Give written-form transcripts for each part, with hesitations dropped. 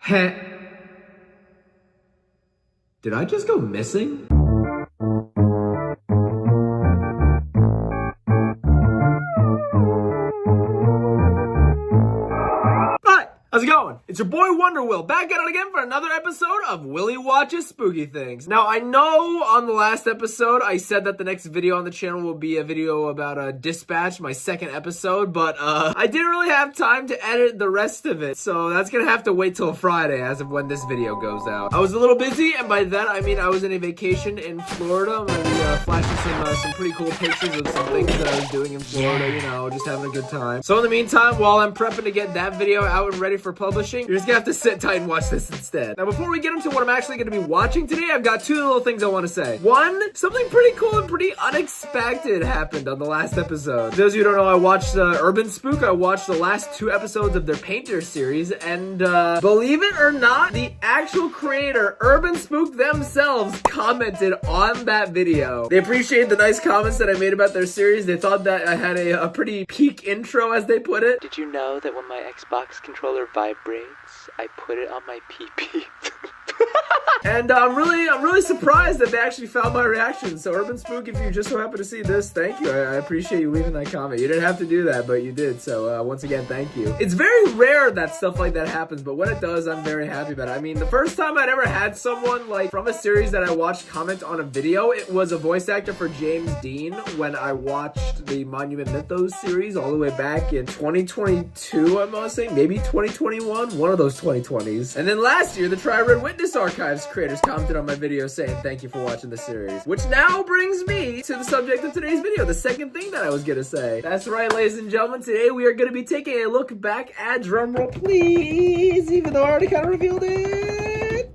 Heh. Did I just go missing? How's it going? It's your boy Wonderwill, back at it again for another episode of Willy Watches Spooky Things. Now, I know on the last episode I said that the next video on the channel will be a video about Dispatch, my second episode, but I didn't really have time to edit the rest of it, so that's gonna have to wait till Friday as of when this video goes out. I was a little busy, and by that I mean I was in a vacation in Florida. I'm gonna be flashing some pretty cool pictures of some things that I was doing in Florida, you know, just having a good time. So in the meantime, while I'm prepping to get that video out and ready for publishing, you're just gonna have to sit tight and watch this instead. Now, before we get into what I'm actually gonna be watching today, I've got two little things I want to say. One, something pretty cool and pretty unexpected happened on the last episode. For those of you who don't know, I watched Urban Spook. I watched the last two episodes of their Painter series, and believe it or not, the actual creator, Urban Spook themselves, commented on that video. They appreciated the nice comments that I made about their series. They thought that I had a pretty peak intro, as they put it. Did you know that when my Xbox controller vibrates, I put it on my PP? And I'm really surprised that they actually found my reaction. So Urban Spook, if you just so happen to see this, thank you. I appreciate you leaving that comment. You didn't have to do that, but you did. So once again, thank you. It's very rare that stuff like that happens, but when it does, I'm very happy about it. I mean, the first time I'd ever had someone like from a series that I watched comment on a video, it was a voice actor for James Dean when I watched the Monument Mythos series all the way back in 2022, I'm gonna say, maybe 2021, one of those 2020s. And then last year, the TRYRED Witness Archives creators commented on my video saying thank you for watching the series. Which now brings me to the subject of today's video, the second thing that I was gonna say. That's right, ladies and gentlemen, today we are gonna be taking a look back at, drumroll please, even though I already kind of revealed it,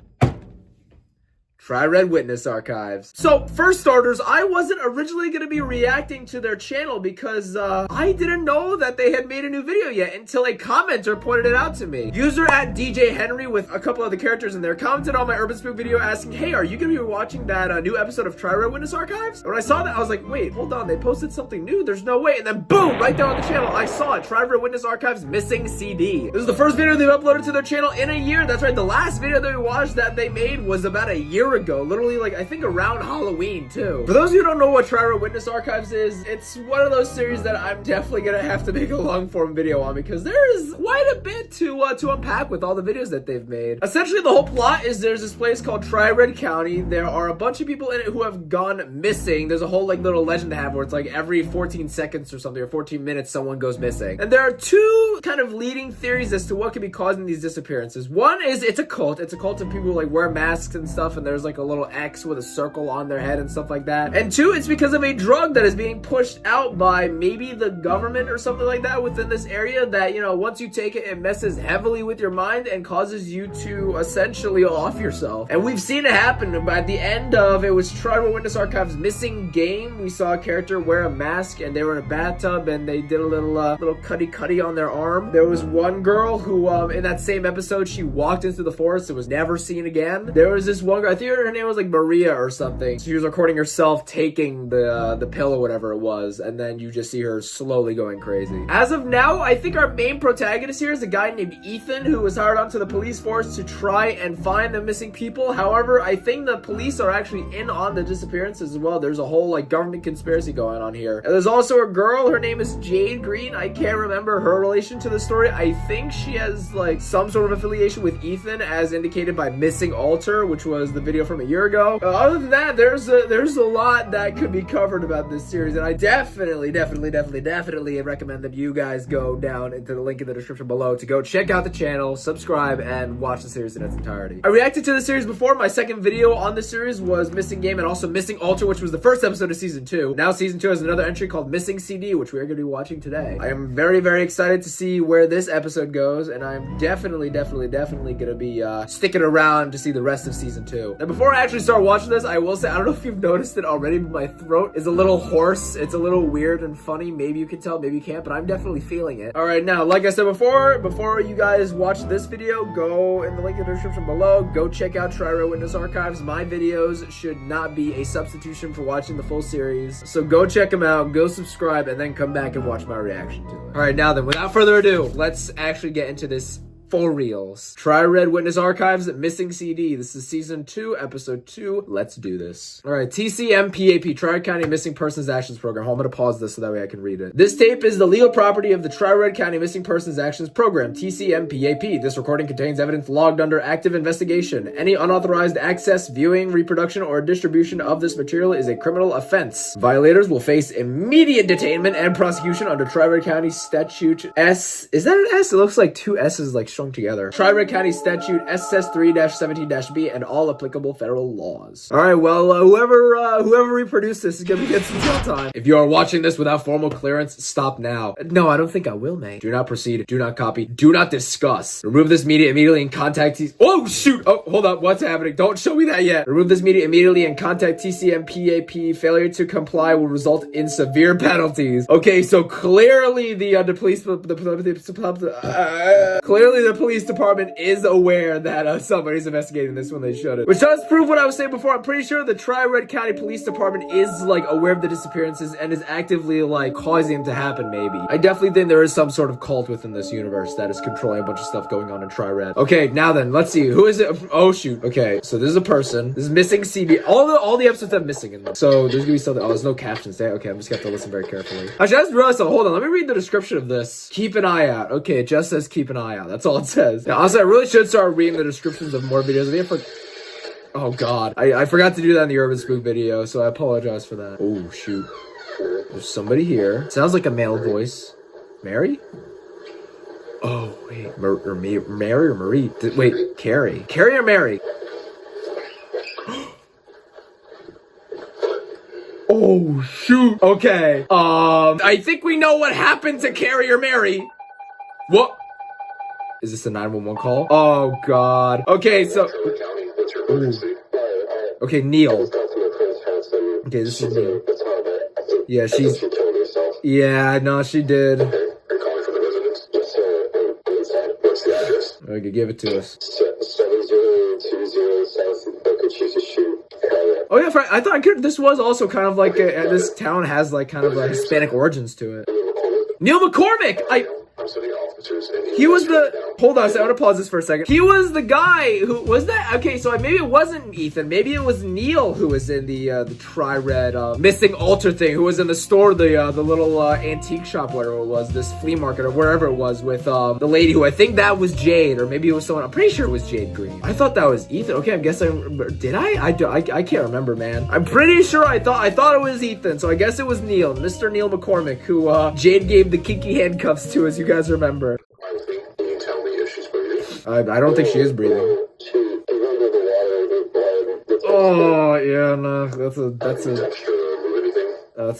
TRYRED Witness Archives. So, for starters, I wasn't originally going to be reacting to their channel because I didn't know that they had made a new video yet until a commenter pointed it out to me. User at DJ Henry with a couple other characters in there commented on my Urban Spook video asking, hey, are you going to be watching that new episode of TRYRED Witness Archives? And when I saw that, I was like, wait, hold on, they posted something new? There's no way. And then boom, right there on the channel, I saw it, TRYRED Witness Archives missing CD. This is the first video they've uploaded to their channel in a year. That's right, the last video that we watched that they made was about a year ago, literally, like, I think around Halloween too. For those of you who don't know what TRYRED Witness Archives is, it's one of those series that I'm definitely gonna have to make a long form video on because there is quite a bit to unpack with all the videos that they've made. Essentially, the whole plot is there's this place called Tryred County. There are a bunch of people in it who have gone missing. There's a whole like little legend they have where it's like every 14 seconds or something, or 14 minutes, someone goes missing. And there are two kind of leading theories as to what could be causing these disappearances. One is it's a cult. It's a cult of people who like wear masks and stuff, and there's like a little X with a circle on their head and stuff like that. And two, it's because of a drug that is being pushed out by maybe the government or something like that within this area that, you know, once you take it, it messes heavily with your mind and causes you to essentially off yourself. And we've seen it happen. At the end of, it was TRYRED Witness Archives Missing Game, we saw a character wear a mask and they were in a bathtub and they did a little cutty on their arm. There was one girl who, in that same episode, she walked into the forest and was never seen again. There was this one girl, I think her name was like Maria or something. She was recording herself taking the pill or whatever it was, and then you just see her slowly going crazy. As of now, I think our main protagonist here is a guy named Ethan who was hired onto the police force to try and find the missing people. However, I think the police are actually in on the disappearances as well. There's a whole like government conspiracy going on here. And there's also a girl, her name is Jade Green. I can't remember her relation to the story. I think she has like some sort of affiliation with Ethan as indicated by Missing Altar, which was the video from a year ago. Other than that, there's a lot that could be covered about this series, and I definitely recommend that you guys go down into the link in the description below to go check out the channel, subscribe, and watch the series in its entirety. I reacted to the series before. My second video on the series was Missing Game and also Missing Altar, which was the first episode of season 2. Now season 2 has another entry called Missing CD, which we are going to be watching today. I am very excited to see where this episode goes, and I'm definitely going to be sticking around to see the rest of season 2. Now, before I actually start watching this, I will say, I don't know if you've noticed it already, but my throat is a little hoarse. It's a little weird and funny. Maybe you can tell, maybe you can't, but I'm definitely feeling it. Alright, now, like I said before you guys watch this video, go in the link in the description below. Go check out TRYRED Witness Archives. My videos should not be a substitution for watching the full series. So go check them out, go subscribe, and then come back and watch my reaction to it. Alright, now then, without further ado, let's actually get into this For reals. TRYRED Witness Archives, Missing CD. This is Season 2, Episode 2. Let's do this. Alright, TCMPAP, Tryred County Missing Persons Actions Program. I'm gonna pause this so that way I can read it. This tape is the legal property of the Tryred County Missing Persons Actions Program, TCMPAP. This recording contains evidence logged under active investigation. Any unauthorized access, viewing, reproduction, or distribution of this material is a criminal offense. Violators will face immediate detainment and prosecution under Tryred County Statute S. Is that an S? It looks like two S's like strung together. Tryred County Statute SS 3-17-B and all applicable federal laws. All right, well, whoever reproduced this is gonna get some jail time. If you are watching this without formal clearance, stop now. No, I don't think I will, mate. Do not proceed. Do not copy. Do not discuss. Remove this media immediately and contact Oh, shoot. Oh, hold up. What's happening? Don't show me that yet. Remove this media immediately and contact TCMPAP. Failure to comply will result in severe penalties. Okay, so clearly the police, clearly the police department is aware that somebody's investigating this when they shouldn't. Which does prove what I was saying before. I'm pretty sure the Tryred County Police Department is like aware of the disappearances and is actively like causing them to happen. Maybe. I definitely think there is some sort of cult within this universe that is controlling a bunch of stuff going on in Tryred. Okay, now then, let's see. Who is it? Oh shoot. Okay, so this is a person. This is missing CB. All the episodes have missing in them. So there's gonna be something. Oh, there's no captions there. Okay, I'm just gonna have to listen very carefully. Actually, I just realized. So hold on. Let me read the description of this. Keep an eye out. Okay, it just says keep an eye out. That's all it says. Now, honestly, I really should start reading the descriptions of more videos. Oh god, I forgot to do that in the Urban Spook video, so I apologize for that. Oh shoot, there's somebody here. Sounds like a male voice. Mary? Oh wait, Mary or Marie? Wait, Carrie or Mary? Oh shoot. Okay. I think we know what happened to Carrie or Mary. What? Is this a 911 call? Oh god. Okay, so. Ooh. Okay, Neil. Okay, this is Neil. Yeah, she's. Yeah, no, she did. Okay, give it to us. Oh yeah, I thought this was also kind of like this town has like kind of Hispanic origins to it. Neil McMormick. He was the. Hold on, so I want to pause this for a second. He was the guy who was that. Okay, so maybe it wasn't Ethan. Maybe it was Neil who was in the Tryred missing altar thing. Who was in the store, the little antique shop, whatever it was, this flea market or wherever it was, with the lady who I think that was Jade, or maybe it was someone. I'm pretty sure it was Jade Green. I thought that was Ethan. Okay, I'm guessing. Did I can't remember, man. I'm pretty sure I thought it was Ethan. So I guess it was Neil, Mr. Neil McMormick, who Jade gave the kinky handcuffs to, as you guys remember. I don't think she is breathing. Oh yeah, no, that's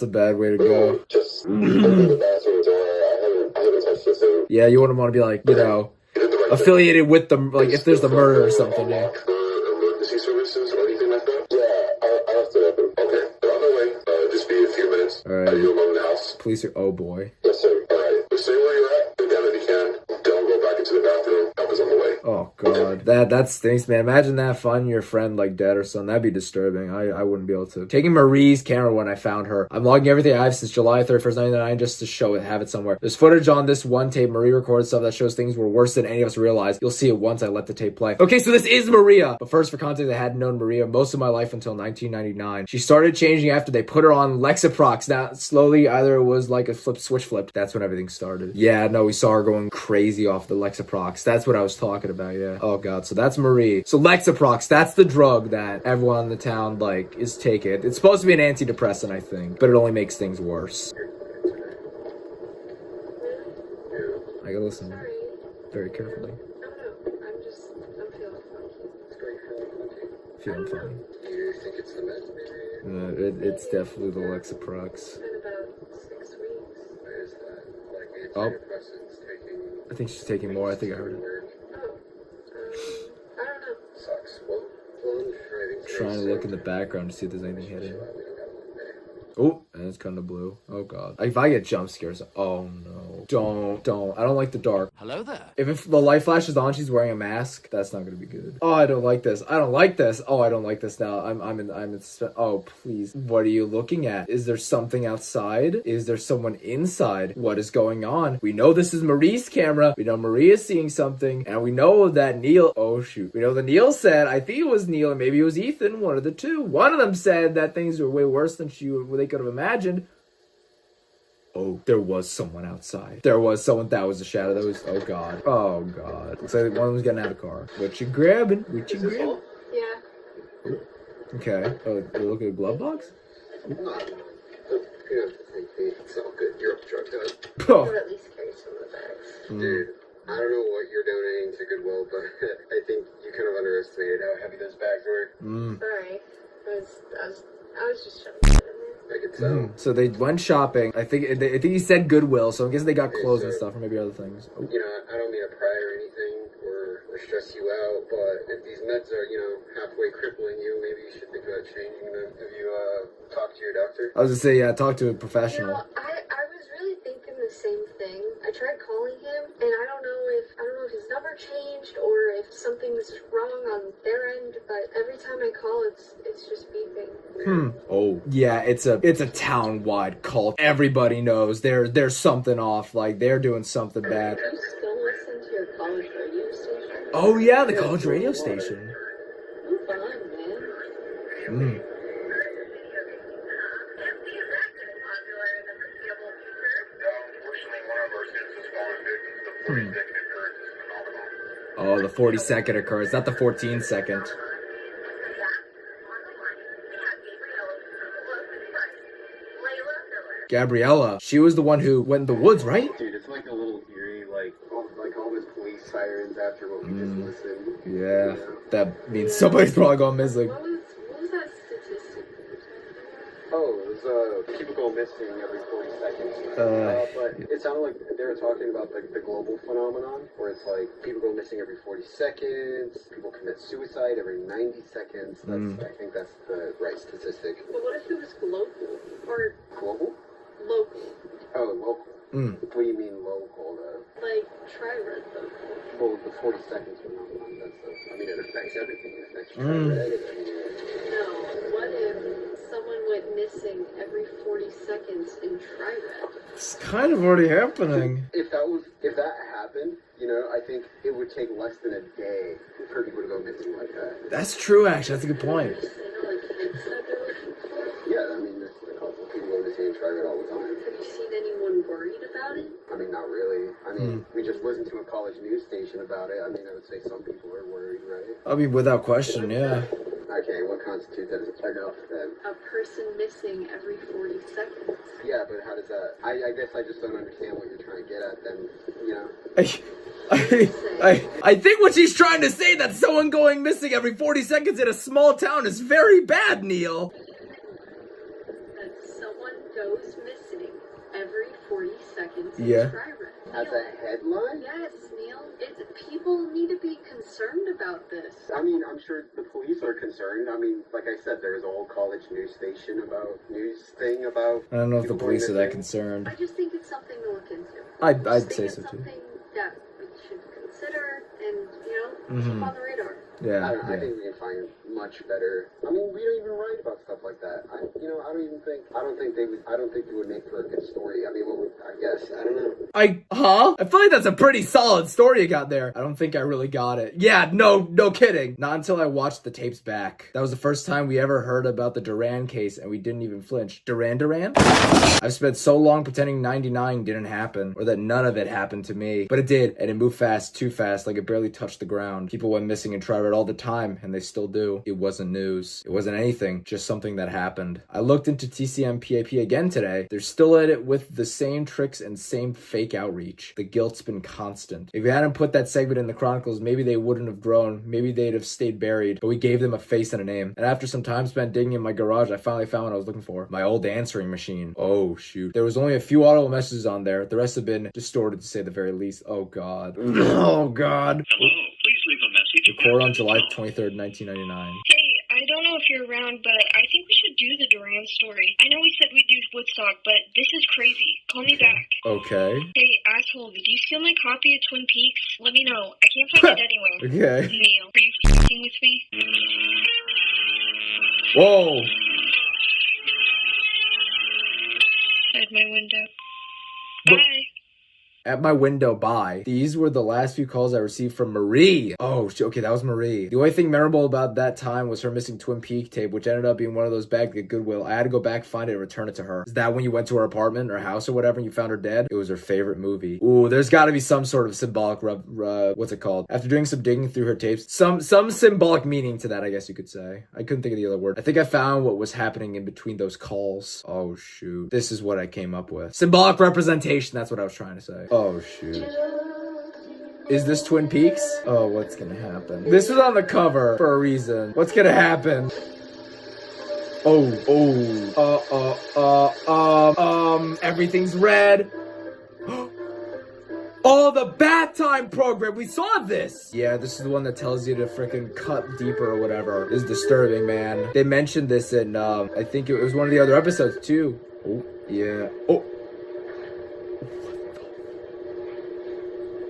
a bad way to go. Yeah, you wouldn't want to be like, you know, affiliated with them, like if there's the murder or something. Yeah. Emergency services or anything like that? Yeah, I'll have to open. Okay, they're on their way. Just be a few minutes. All right. Are you alone in the house? Police are. Oh boy. Yes, sir. All right. Just stay where you're at. Go down if you can. Don't go back into the bathroom. Help is on the way. Oh god, that stinks, man. Imagine that finding your friend like dead or something. That'd be disturbing. I wouldn't be able to. Taking Marie's camera when I found her. I'm logging everything I have since July 31st, 1999 just to show it, have it somewhere. There's footage on this one tape. Marie recorded stuff that shows things were worse than any of us realized. You'll see it once I let the tape play. Okay, so this is Maria. But first, for context, I hadn't known Maria most of my life until 1999. She started changing after they put her on Lexaprox. Now, slowly, either it was like a switch flipped. That's when everything started. Yeah, no, we saw her going crazy off the Lexaprox. That's what I was talking about, yeah. Oh god, so that's Marie. So Lexaprox, that's the drug that everyone in the town, like, is taking. It's supposed to be an antidepressant, I think, but it only makes things worse. I gotta listen very carefully. Feeling funny. Do you think it's the med? It's definitely the Lexaprox. Oh. I think she's taking more. I think I heard it. Trying to look in the background to see if there's anything hidden. Oh, and it's kind of blue. Oh god. If I get jump scares, oh no. Don't. I don't like the dark. Hello there. If the light flashes on, she's wearing a mask. That's not gonna be good. Oh, I don't like this. I don't like this. Oh, I don't like this now. I'm in. Oh, please. What are you looking at? Is there something outside? Is there someone inside? What is going on? We know this is Marie's camera. We know Marie is seeing something, and we know that Neil. Oh shoot. We know that Neil said. I think it was Neil, and maybe it was Ethan. One of the two. One of them said that things were way worse than they could have imagined. Oh, there was someone outside. There was someone. That was a shadow. That was. Oh god. Oh god. Looks like one of them was getting out of the car. What you grabbing? What you grabbing? Yeah. Okay. Oh, you look at a glove box? You don't have to thank me. It's all good. You're up the drug test. Oh. Or at least carry some of the bags. Dude, I don't know what you're donating to Goodwill, but I think you kind of underestimated how heavy those bags were. Sorry. I was just trying to get in there. I could tell. So they went shopping. I think he said Goodwill, so I guess they got clothes and stuff, or maybe other things. Oh. You know, I don't mean to pry or anything or stress you out, but if these meds are, halfway crippling you, maybe you should think about changing them. Have you talked to your doctor? I was gonna say, yeah, talk to a You professional. know, I was really thinking the same thing. I tried calling him, and I don't know if his number changed or if something's wrong on their end. But every time I call, it's just beeping. Oh, yeah, it's a town-wide cult. Everybody knows there's something off. Like they're doing something bad. Do you still listen to your college radio station? Oh yeah, the college radio station. Move on, man. Oh, the 40-second occurs, not the 14-second. Gabriella, she was the one who went in the woods, right? Dude, it's like a little eerie, like all this police sirens after what we just listened. Yeah, that means somebody's probably gone missing. What was that statistic? Oh, it was people go missing every 40 seconds. But it sounded like they were talking about the global phenomenon, where it's like people go missing every 40 seconds, people commit suicide every 90 seconds. I think that's the right statistic. But what if it was global? Or Global? local? Oh, local. What do you mean local, though? Like, TRYRED local. Well, the 40 seconds phenomenon, it affects everything. It affects TRYRED. No, what if someone went missing every 40 seconds in TRYRED? It's kind of already happening. If that happened, I think it would take less than a day for people to go missing like that. That's true, actually. That's a good point. Like kids that they're looking for? Yeah, there's a couple of people go missing and TRYRED all the time. Have you seen anyone worried about it? Not really. We just listened to a college news station about it. I would say some people are worried, right? Without question, yeah. Okay, what constitutes as enough then? A person missing every 40 seconds. Yeah, but how does that... I guess I just don't understand what you're trying to get at then, I think what she's trying to say, that someone going missing every 40 seconds in a small town is very bad, Neil. That someone goes missing every 40 seconds in Yeah. TRYRED. As a headline? Yes, Neil. People need to be concerned about this. I'm sure the police are concerned. Like I said, there's a whole college news station about I don't know if the people police are going that concerned. I just think it's something to look into. I'd Just say think so it's too. something that we should consider and, keep on the radar. Yeah. I think we can find much better. We don't even write about stuff like that. I don't think they would make for a good story. I guess, I don't know. I feel like that's a pretty solid story you got there. I don't think I really got it. Yeah, no kidding. Not until I watched the tapes back. That was the first time we ever heard about the Duran case, and we didn't even flinch. Duran? I've spent so long pretending 99 didn't happen, or that none of it happened to me. But it did, and it moved fast, too fast, like it barely touched the ground. People went missing in TRYRED all the time, and they still do. It wasn't news. It wasn't anything, just something that happened. I looked into TCM PAP again today. They're still at it with the same tricks and same fake outreach. The guilt's been constant. If you hadn't put that segment in the Chronicles, maybe they wouldn't have grown. Maybe they'd have stayed buried, but we gave them a face and a name. And after some time spent digging in my garage, I finally found what I was looking for. My old answering machine. Oh, shoot. There was only a few audible messages on there. The rest have been distorted, to say the very least. Oh, God. Oh, God. Hello, please leave a message. Recorded on July 23rd, 1999. Hey, I don't know if you're around, but I think we should do the Duran story. I know we said we'd do Woodstock, but this is crazy. Call me back. Okay. Hey, asshole, did you steal my copy of Twin Peaks? Let me know. I can't find it anywhere. Okay. Neil, are you f***ing with me? Whoa. At my window. Bye. At my window, bye. These were the last few calls I received from Marie. Oh, okay, that was Marie. The only thing memorable about that time was her missing Twin Peaks tape, which ended up being one of those bags at Goodwill. I had to go back, find it, and return it to her. Is that when you went to her apartment or house or whatever and you found her dead? It was her favorite movie. Ooh, there's gotta be some sort of symbolic, what's it called? After doing some digging through her tapes, some symbolic meaning to that, I guess you could say. I couldn't think of the other word. I think I found what was happening in between those calls. Oh, shoot. This is what I came up with. Symbolic representation, that's what I was trying to say. Oh, shoot. Is this Twin Peaks? Oh, what's gonna happen? This was on the cover for a reason. What's gonna happen? Everything's red. Oh, the bath time program. We saw this. Yeah, this is the one that tells you to freaking cut deeper or whatever. This is disturbing, man. They mentioned this in, I think it was one of the other episodes too. Oh, yeah. Oh.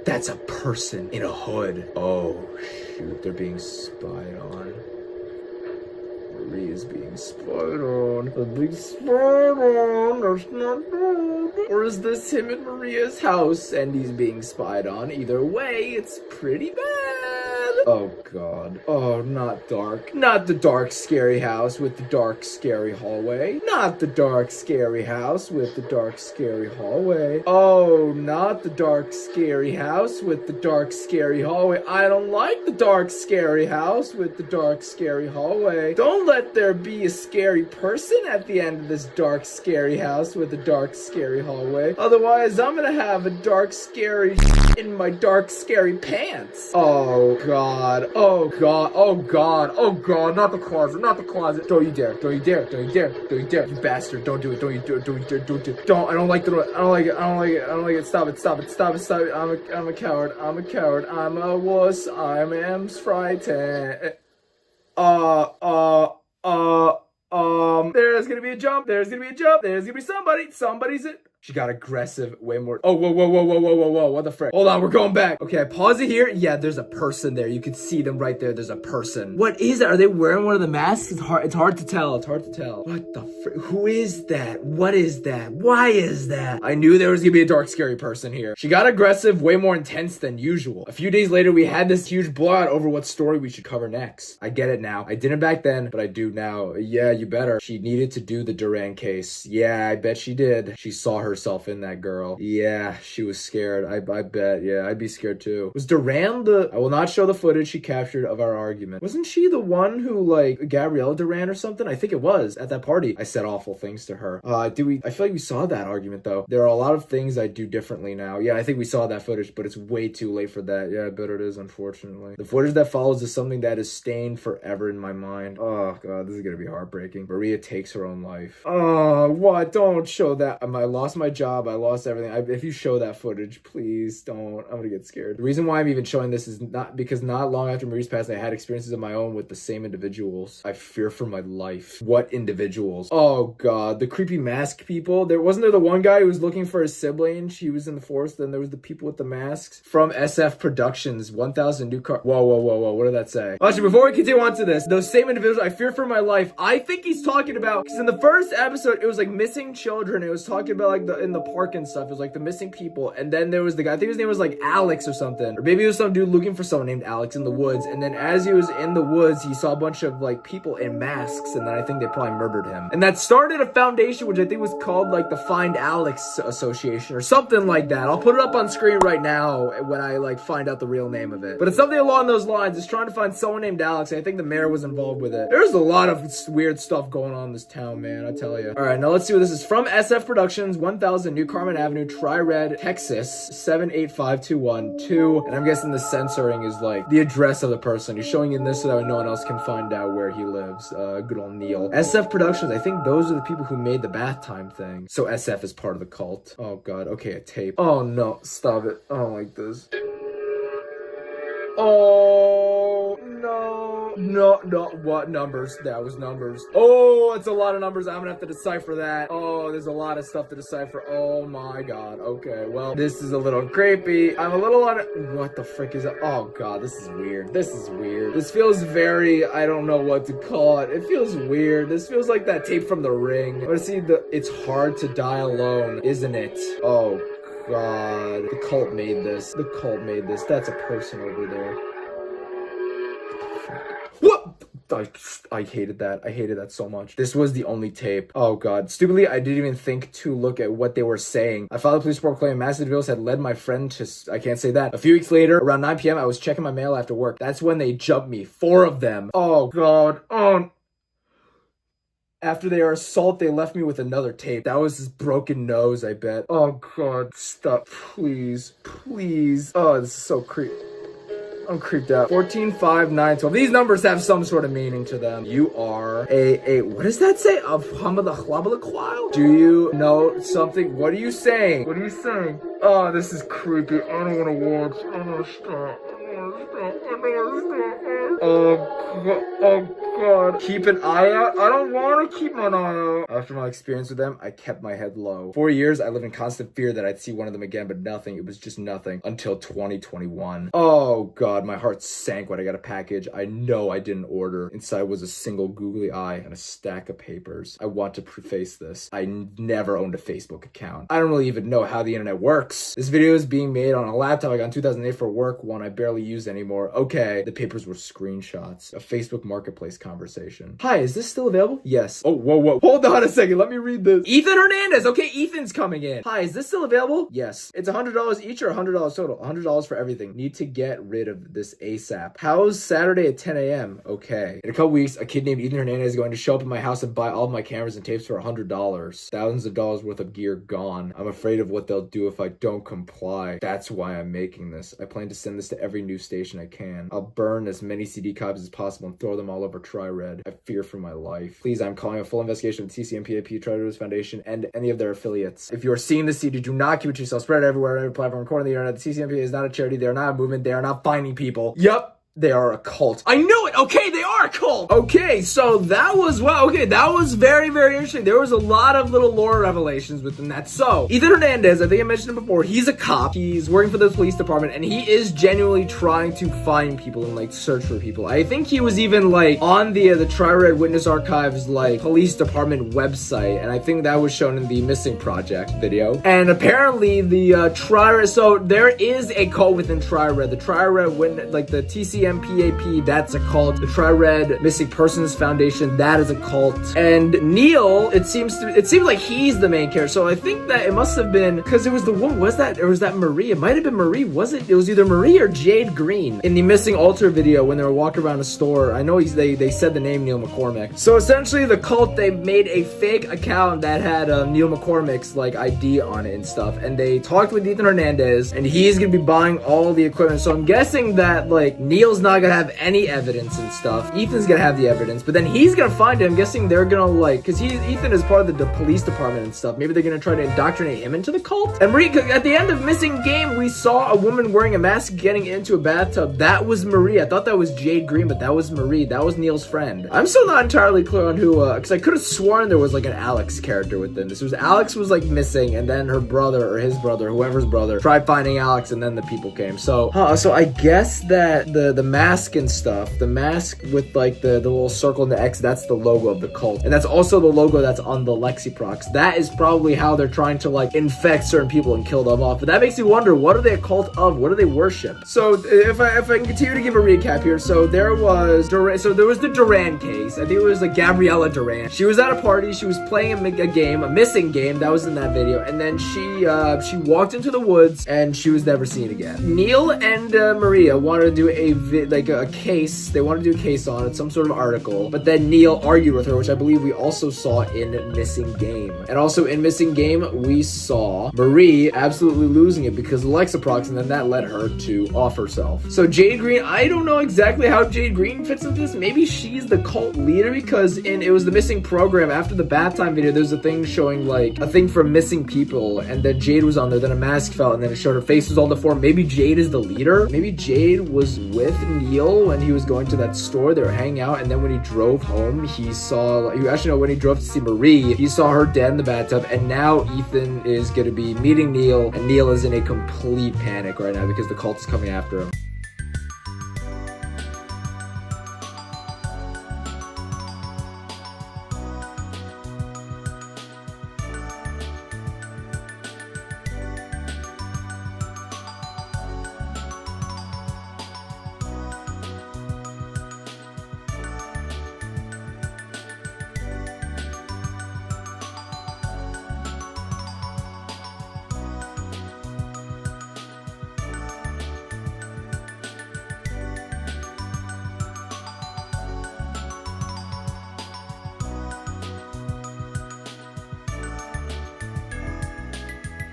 That's a person in a hood. Oh, shoot. They're being spied on. Marie is being spied on. They're being spied on. That's not good. Or is this him in Maria's house and he's being spied on? Either way, it's pretty bad. Oh, God. Oh, not dark. Not the dark, scary house with the dark, scary hallway. Not the dark, scary house with the dark, scary hallway. Oh, not the dark, scary house with the dark, scary hallway. I don't like the dark, scary house with the dark, scary hallway. Don't let there be a scary person at the end of this dark, scary house with the dark, scary hallway. Otherwise, I'm gonna have a dark, scary in my dark, scary pants. Oh, God. Oh, God. Oh, God. Oh, God. Not the closet. Not the closet. Don't you dare. Don't you dare. Don't you dare. Don't you dare. You bastard. Don't do it. Don't you do it. Don't you dare. Don't do it. Don't. I don't like the. I don't like it. I don't like it. I don't like it. Stop it. Stop it. Stop it. Stop it. I'm a coward. I'm a coward. I'm a wuss. I am frightened. There's gonna be a jump. There's gonna be a jump. There's gonna be somebody. Somebody's it. She got aggressive way more. Oh, whoa. What the frick? Hold on, we're going back. Okay, I pause it here. Yeah, there's a person there. You can see them right there. There's a person. What is that? Are they wearing one of the masks? It's hard to tell. It's hard to tell. What the frick? Who is that? What is that? Why is that? I knew there was gonna be a dark, scary person here. She got aggressive, way more intense than usual. A few days later, we had this huge blowout over what story we should cover next. I get it now. I didn't back then, but I do now. Yeah, you better. She needed to do the Duran case. Yeah, I bet she did. She saw herself in that girl. Yeah, she was scared. I bet. Yeah, I'd be scared too. Was Duran the... I will not show the footage she captured of our argument. Wasn't she the one who, like, Gabriella Duran or something? I think it was. At that party, I said awful things to her. I feel like we saw that argument, though. There are a lot of things I do differently now. Yeah, I think we saw that footage, but it's way too late for that. Yeah, I bet it is, unfortunately. The footage that follows is something that is stained forever in my mind. Oh, God, this is gonna be heartbreaking. Maria takes her own life. Oh, what? Don't show that. I lost my job. I lost everything. If you show that footage, please don't. I'm gonna get scared. The reason why I'm even showing this is not because not long after Marie's passing, I had experiences of my own with the same individuals. I fear for my life. What individuals? Oh, God. The creepy mask people. Wasn't there the one guy who was looking for his sibling? She was in the forest. Then there was the people with the masks. From SF Productions, 1,000 new car. Whoa. What did that say? Actually, before we continue on to this, those same individuals, I fear for my life. I think he's talking about, because in the first episode, it was like missing children. It was talking about like in the park and stuff. It was like the missing people. And then there was the guy, I think his name was like Alex or something. Or maybe it was some dude looking for someone named Alex in the woods. And then as he was in the woods, he saw a bunch of like people in masks. And then I think they probably murdered him. And that started a foundation, which I think was called like the Find Alex Association or something like that. I'll put it up on screen right now when I like find out the real name of it. But it's something along those lines. It's trying to find someone named Alex. And I think the mayor was involved with it. There's a lot of weird stuff going on in this town, man. I tell you. All right, now let's see what this is from. SF Productions, 1000 New Carmen Avenue, Tryred, Texas, 78521-2. And I'm guessing the censoring is like the address of the person. He's showing in this so that no one else can find out where he lives. Good old Neil. SF Productions, I think those are the people who made the bath time thing. So SF is part of the cult. Oh, God. Okay, a tape. Oh, no. Stop it. I don't like this. Oh, no. No, what numbers? That was numbers. Oh, it's a lot of numbers. I'm gonna have to decipher that. Oh, there's a lot of stuff to decipher. Oh my god. Okay, well, this is a little creepy. I'm a little on it. What the frick is it? Oh god, this is weird. This is weird. This feels very, I don't know what to call it. It feels weird. This feels like that tape from The Ring. I wanna see it's hard to die alone, isn't it? Oh god. The cult made this. The cult made this. That's a person over there. What? I hated that. I hated that so much. This was the only tape. Oh god. Stupidly, I didn't even think to look at what they were saying. I filed a police report claiming massive individuals had led my friend to... I can't say that. A few weeks later, around 9 p.m., I was checking my mail after work. That's when they jumped me. 4 of them. Oh god. Oh. After their assault, they left me with another tape. That was his broken nose, I bet. Oh god. Stop. Please. Please. Oh, this is so creepy. I'm creeped out. 14, 5, 9, 12. These numbers have some sort of meaning to them. You are a what does that say? A humalaquile? Do you know something? What are you saying? What are you saying? Oh, this is creepy. I don't want to watch. I don't want to stop. Oh god. Keep an eye out? I don't want to keep an eye out. After my experience with them, I kept my head low. 4 years, I lived in constant fear that I'd see one of them again, but nothing. It was just nothing. Until 2021. Oh god, my heart sank when I got a package I know I didn't order. Inside was a single googly eye and a stack of papers. I want to preface this. I never owned a Facebook account. I don't really even know how the internet works. This video is being made on a laptop I got in 2008 for work, one I barely use anymore. Okay, the papers were screenshots. A Facebook marketplace conversation. Hi, is this still available? Yes. Oh, whoa. Hold on a second. Let me read this. Ethan Hernandez. Okay, Ethan's coming in. Hi, is this still available? Yes. It's $100 each or $100 total? $100 for everything. Need to get rid of this ASAP. How's Saturday at 10 a.m.? Okay. In a couple weeks, a kid named Ethan Hernandez is going to show up at my house and buy all of my cameras and tapes for $100. Thousands of dollars worth of gear gone. I'm afraid of what they'll do if I don't comply. That's why I'm making this. I plan to send this to every news station I can. I'll burn as many CD copies as possible and throw them all over TRYRED. I fear for my life. Please, I'm calling a full investigation of the TCMPAP, Tryred Witness Foundation, and any of their affiliates. If you are seeing this CD, do not keep it to yourself. Spread it everywhere on every platform, recording the internet. The TCMPA is not a charity. They are not a movement. They are not finding people. Yup. They are a cult. I knew it! Okay, they are a cult! Okay, so that was, well, okay, that was very, very interesting. There was a lot of little lore revelations within that. So, Ethan Hernandez, I think I mentioned him before, he's a cop. He's working for the police department, and he is genuinely trying to find people and, like, search for people. I think he was even, like, on the TRYRED Witness Archives, like, police department website, and I think that was shown in the Missing Project video. And apparently, the TRYRED, so there is a cult within TRYRED. The TRYRED Witness, like, the TCMPAP, that's a cult. The Tryred Missing Persons Foundation, that is a cult. And Neil, it seems like he's the main character. So I think that it must have been, because it was the woman, was that Marie? It might have been Marie, was it? It was either Marie or Jade Green in the Missing Altar video when they were walking around a store. I know they said the name Neil McMormick. So essentially the cult, they made a fake account that had Neil McMormick's like ID on it and stuff. And they talked with Ethan Hernandez and he's gonna be buying all the equipment. So I'm guessing that like Neil's not gonna have any evidence and stuff. Ethan's gonna have the evidence, but then he's gonna find it. I'm guessing they're gonna like, because Ethan is part of the police department and stuff. Maybe they're gonna try to indoctrinate him into the cult. And Marie, at the end of Missing Game, we saw a woman wearing a mask getting into a bathtub. That was Marie. I thought that was Jade Green, but that was Marie. That was Neil's friend. I'm still not entirely clear on who, because I could have sworn there was like an Alex character within this. Alex was like missing, and then her brother or his brother, whoever's brother, tried finding Alex, and then the people came. So, so I guess that the mask and stuff, the mask with like the little circle and the X, that's the logo of the cult, and that's also the logo that's on the Lexiprox. That is probably how they're trying to like infect certain people and kill them off. But that makes me wonder, what are they a cult of? What do they worship? So if I can continue to give a recap here, so there was the Duran case. I think it was like Gabriella Duran. She was at a party. She was playing a game, a missing game that was in that video, and then she walked into the woods and she was never seen again. Neil and Maria wanted to do a case. They wanted to do a case on it, some sort of article, but then Neil argued with her, which I believe we also saw in Missing Game. And also in Missing Game, we saw Marie absolutely losing it because of Lexiprox, and then that led her to off herself. So Jade Green, I don't know exactly how Jade Green fits into this. Maybe she's the cult leader, because it was the Missing program. After the bath time video, there's a thing showing like a thing for missing people, and then Jade was on there, then a mask fell, and then it showed her face was all deformed. Maybe Jade is the leader? Maybe Jade was with with Neil when he was going to that store. They were hanging out, and then when he drove home, he saw, when he drove to see Marie, he saw her dead in the bathtub, and now Ethan is going to be meeting Neil, and Neil is in a complete panic right now because the cult is coming after him.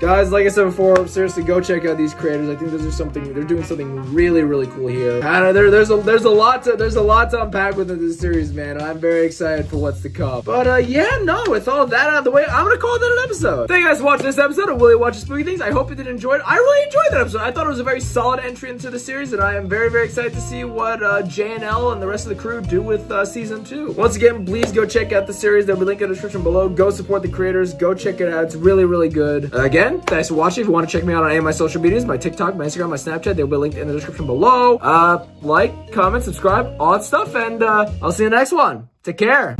Guys, like I said before, seriously, go check out these creators. I think they're doing something really, really cool here. And there's a lot to unpack within this series, man. I'm very excited for what's to come. But with all that out of the way, I'm gonna call that an episode. Thank you guys for watching this episode of Willy Watches Spooky Things. I hope you did enjoy it. I really enjoyed that episode. I thought it was a very solid entry into the series, and I am very, very excited to see what J&L and the rest of the crew do with season 2. Once again, please go check out the series. There'll be a link in the description below. Go support the creators. Go check it out. It's really, really good. Again, thanks for watching. If you want to check me out on any of my social medias, my TikTok, my Instagram, my Snapchat, they'll be linked in the description below. Like, comment, subscribe, all that stuff, and I'll see you in the next one. Take care.